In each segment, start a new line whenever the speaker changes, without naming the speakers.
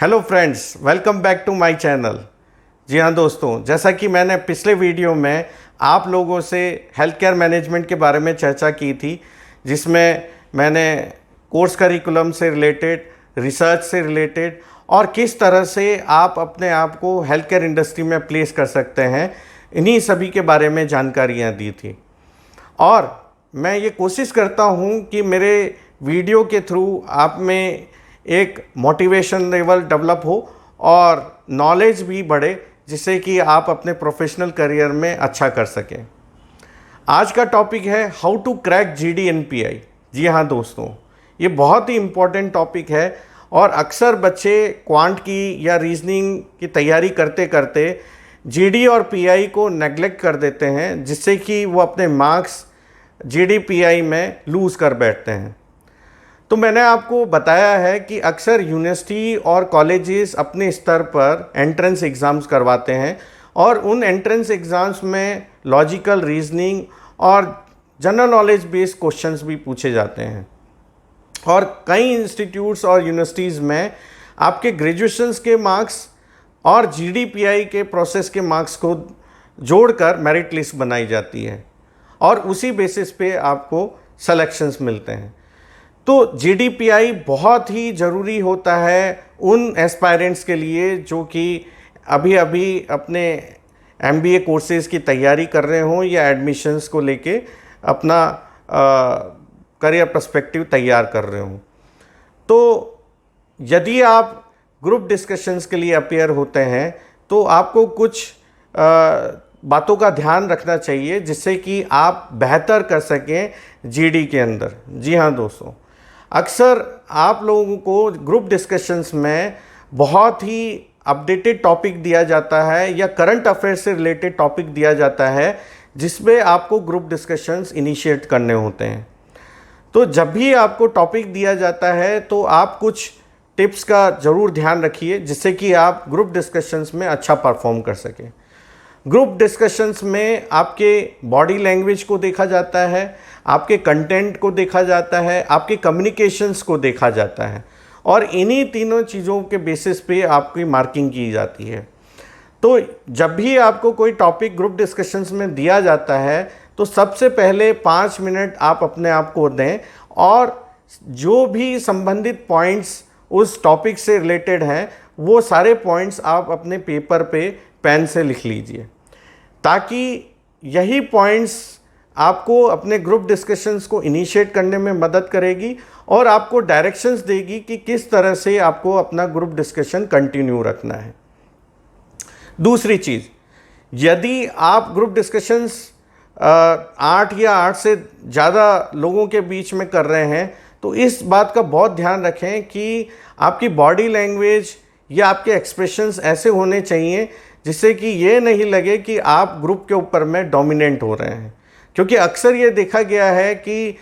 Hello friends, welcome back to my channel. जी हाँ दोस्तों, जैसा कि मैंने पिछले वीडियो में आप लोगों से हेल्थ केयर मैनेजमेंट के बारे में चर्चा की थी, जिसमें मैंने कोर्स करिकुलम से रिलेटेड, रिसर्च से रिलेटेड और किस तरह से आप अपने आप को हेल्थ केयर इंडस्ट्री में प्लेस कर सकते हैं, इन्हीं सभी के बारे में जानकारियाँ दी थी। और मैं ये कोशिश करता हूँ कि मेरे वीडियो के थ्रू आप में एक मोटिवेशन लेवल डेवलप हो और नॉलेज भी बढ़े, जिससे कि आप अपने प्रोफेशनल करियर में अच्छा कर सकें। आज का टॉपिक है हाउ टू क्रैक GD/NPI। जी हाँ दोस्तों, ये बहुत ही इम्पोर्टेंट टॉपिक है और अक्सर बच्चे क्वांट की या रीजनिंग की तैयारी करते करते GD और PI को नेग्लेक्ट कर देते हैं, जिससे कि वो अपने मार्क्स GD/PI में लूज़ कर बैठते हैं। तो मैंने आपको बताया है कि अक्सर यूनिवर्सिटी और कॉलेजेस अपने स्तर पर एंट्रेंस एग्ज़ाम्स करवाते हैं और उन एंट्रेंस एग्ज़ाम्स में लॉजिकल रीजनिंग और जनरल नॉलेज बेस्ड क्वेश्चंस भी पूछे जाते हैं। और कई इंस्टीट्यूट्स और यूनिवर्सिटीज़ में आपके ग्रेजुएशंस के मार्क्स और GD/PI के प्रोसेस के मार्क्स को जोड़कर मेरिट लिस्ट बनाई जाती है और उसी बेसिस पे आपको सेलेक्शंस मिलते हैं। तो GD/PI बहुत ही ज़रूरी होता है उन एस्पायरेंट्स के लिए जो कि अभी अभी अपने MBA कोर्सेज़ की तैयारी कर रहे हों या एडमिशन्स को लेके अपना करियर पर्सपेक्टिव तैयार कर रहे हों। तो यदि आप ग्रुप डिस्कशंस के लिए अपीयर होते हैं तो आपको कुछ बातों का ध्यान रखना चाहिए, जिससे कि आप बेहतर कर सकें GD के अंदर। जी हाँ दोस्तों, अक्सर आप लोगों को ग्रुप डिस्कशंस में बहुत ही अपडेटेड टॉपिक दिया जाता है या करंट अफेयर से रिलेटेड टॉपिक दिया जाता है, जिसमें आपको ग्रुप डिस्कशंस इनिशिएट करने होते हैं। तो जब भी आपको टॉपिक दिया जाता है तो आप कुछ टिप्स का ज़रूर ध्यान रखिए, जिससे कि आप ग्रुप डिस्कशंस में अच्छा परफॉर्म कर सकें। ग्रुप डिस्कशंस में आपके बॉडी लैंग्वेज को देखा जाता है, आपके कंटेंट को देखा जाता है, आपके कम्युनिकेशंस को देखा जाता है और इन्हीं तीनों चीज़ों के बेसिस पे आपकी मार्किंग की जाती है। तो जब भी आपको कोई टॉपिक ग्रुप डिस्कशंस में दिया जाता है तो सबसे पहले 5 मिनट आप अपने आप को दें और जो भी संबंधित पॉइंट्स उस टॉपिक से रिलेटेड हैं वो सारे पॉइंट्स आप अपने पेपर पे पेन से लिख लीजिए, ताकि यही पॉइंट्स आपको अपने ग्रुप डिस्कशंस को इनिशिएट करने में मदद करेगी और आपको डायरेक्शंस देगी कि किस तरह से आपको अपना ग्रुप डिस्कशन कंटिन्यू रखना है। दूसरी चीज़, यदि आप ग्रुप डिस्कशंस 8 या 8 से ज़्यादा लोगों के बीच में कर रहे हैं तो इस बात का बहुत ध्यान रखें कि आपकी बॉडी लैंग्वेज या आपके एक्सप्रेशंस ऐसे होने चाहिए जिससे कि ये नहीं लगे कि आप ग्रुप के ऊपर में डोमिनेंट हो रहे हैं। क्योंकि अक्सर ये देखा गया है कि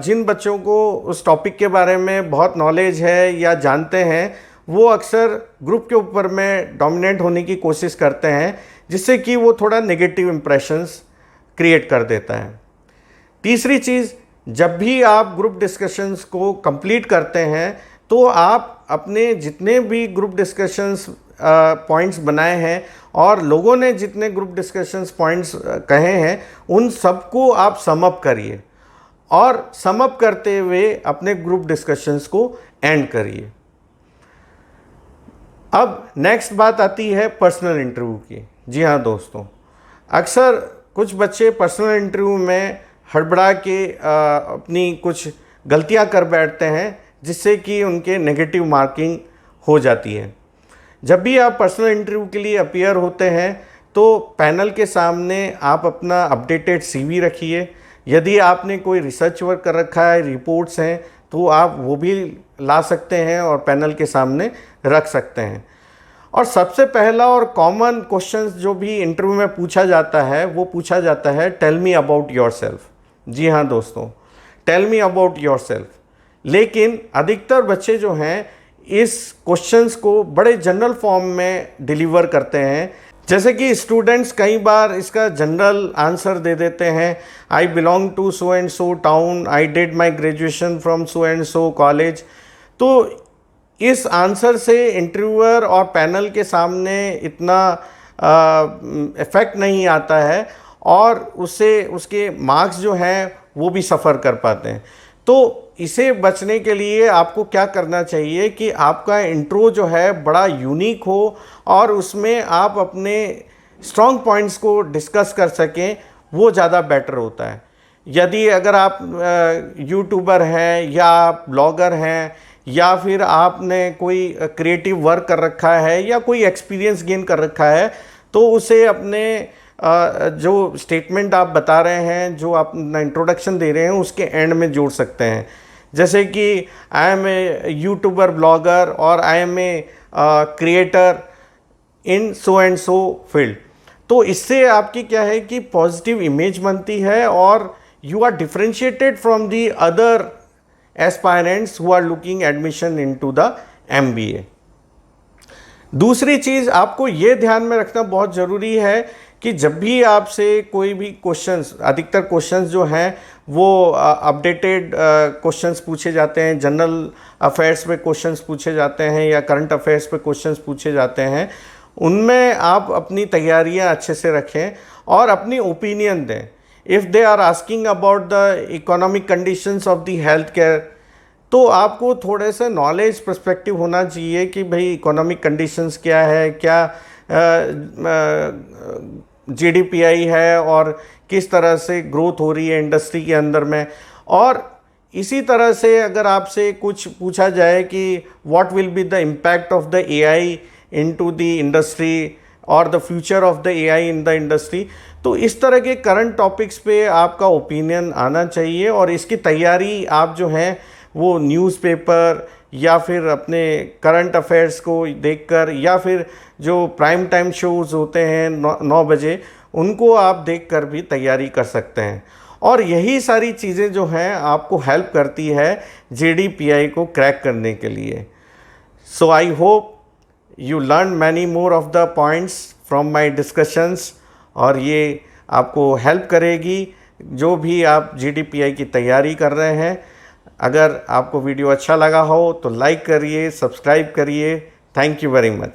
जिन बच्चों को उस टॉपिक के बारे में बहुत नॉलेज है या जानते हैं, वो अक्सर ग्रुप के ऊपर में डोमिनेंट होने की कोशिश करते हैं, जिससे कि वो थोड़ा नेगेटिव इम्प्रेशंस क्रिएट कर देता है। तीसरी चीज़, जब भी आप ग्रुप डिस्कशंस को कंप्लीट करते हैं तो आप अपने जितने भी ग्रुप डिस्कशंस पॉइंट्स बनाए हैं और लोगों ने जितने ग्रुप डिस्कशंस पॉइंट्स कहे हैं उन सबको आप सम अप करिए और सम अप करते हुए अपने ग्रुप डिस्कशंस को एंड करिए। अब नेक्स्ट बात आती है पर्सनल इंटरव्यू की। जी हाँ दोस्तों, अक्सर कुछ बच्चे पर्सनल इंटरव्यू में हड़बड़ा के अपनी कुछ गलतियां कर बैठते हैं, जिससे कि उनके नेगेटिव मार्किंग हो जाती है। जब भी आप पर्सनल इंटरव्यू के लिए अपीयर होते हैं तो पैनल के सामने आप अपना अपडेटेड CV रखिए। यदि आपने कोई रिसर्च वर्क कर रखा है, रिपोर्ट्स हैं, तो आप वो भी ला सकते हैं और पैनल के सामने रख सकते हैं। और सबसे पहला और कॉमन क्वेश्चंस जो भी इंटरव्यू में पूछा जाता है वो पूछा जाता है, टेल मी अबाउट योरसेल्फ। जी हाँ दोस्तों, टेल मी अबाउट योरसेल्फ। लेकिन अधिकतर बच्चे जो हैं इस क्वेश्चंस को बड़े जनरल फॉर्म में डिलीवर करते हैं, जैसे कि स्टूडेंट्स कई बार इसका जनरल आंसर दे देते हैं, I belong to so and so town, I did my graduation from so and so college. तो इस आंसर से इंटरव्यूअर और पैनल के सामने इतना इफ़ेक्ट नहीं आता है और उससे उसके मार्क्स जो हैं वो भी सफ़र कर पाते हैं। तो इसे बचने के लिए आपको क्या करना चाहिए कि आपका इंट्रो जो है बड़ा यूनिक हो और उसमें आप अपने स्ट्रॉन्ग पॉइंट्स को डिस्कस कर सकें, वो ज़्यादा बेटर होता है। यदि अगर आप यूट्यूबर हैं या आप ब्लॉगर हैं या फिर आपने कोई क्रिएटिव वर्क कर रखा है या कोई एक्सपीरियंस गेन कर रखा है, तो उसे अपने जो स्टेटमेंट आप बता रहे हैं, जो आप इंट्रोडक्शन दे रहे हैं, उसके एंड में जोड़ सकते हैं। जैसे कि I am a YouTuber blogger और I am a creator in so and so field. तो इससे आपकी क्या है कि पॉजिटिव इमेज बनती है और you are differentiated from the other aspirants who are looking admission into the MBA। दूसरी चीज़ आपको ये ध्यान में रखना बहुत ज़रूरी है कि जब भी आपसे कोई भी क्वेश्चंस, अधिकतर क्वेश्चंस जो हैं वो अपडेटेड क्वेश्चंस पूछे जाते हैं, जनरल अफेयर्स पे क्वेश्चंस पूछे जाते हैं या करंट अफेयर्स पे क्वेश्चंस पूछे जाते हैं, उनमें आप अपनी तैयारियां अच्छे से रखें और अपनी ओपिनियन दें। If they are asking about the economic conditions of the health care, तो आपको थोड़े से नॉलेज पर्सपेक्टिव होना चाहिए कि भाई इकोनॉमिक कंडीशंस क्या है, क्या GDPI है और किस तरह से ग्रोथ हो रही है इंडस्ट्री के अंदर में। और इसी तरह से अगर आपसे कुछ पूछा जाए कि what will be the impact of the AI into the industry और the future of the AI in the industry, तो इस तरह के करंट टॉपिक्स पे आपका ओपिनियन आना चाहिए। और इसकी तैयारी आप जो हैं वो न्यूज़पेपर या फिर अपने करंट अफेयर्स को देखकर या फिर जो प्राइम टाइम शोज़ होते हैं 9 बजे, उनको आप देखकर भी तैयारी कर सकते हैं। और यही सारी चीज़ें जो हैं आपको हेल्प करती है JDPI को क्रैक करने के लिए। So I hope you learn many more of the points from my discussions, और ये आपको हेल्प करेगी जो भी आप JDPI की तैयारी कर रहे हैं। अगर आपको वीडियो अच्छा लगा हो तो लाइक करिए, सब्सक्राइब करिए। Thank you very much.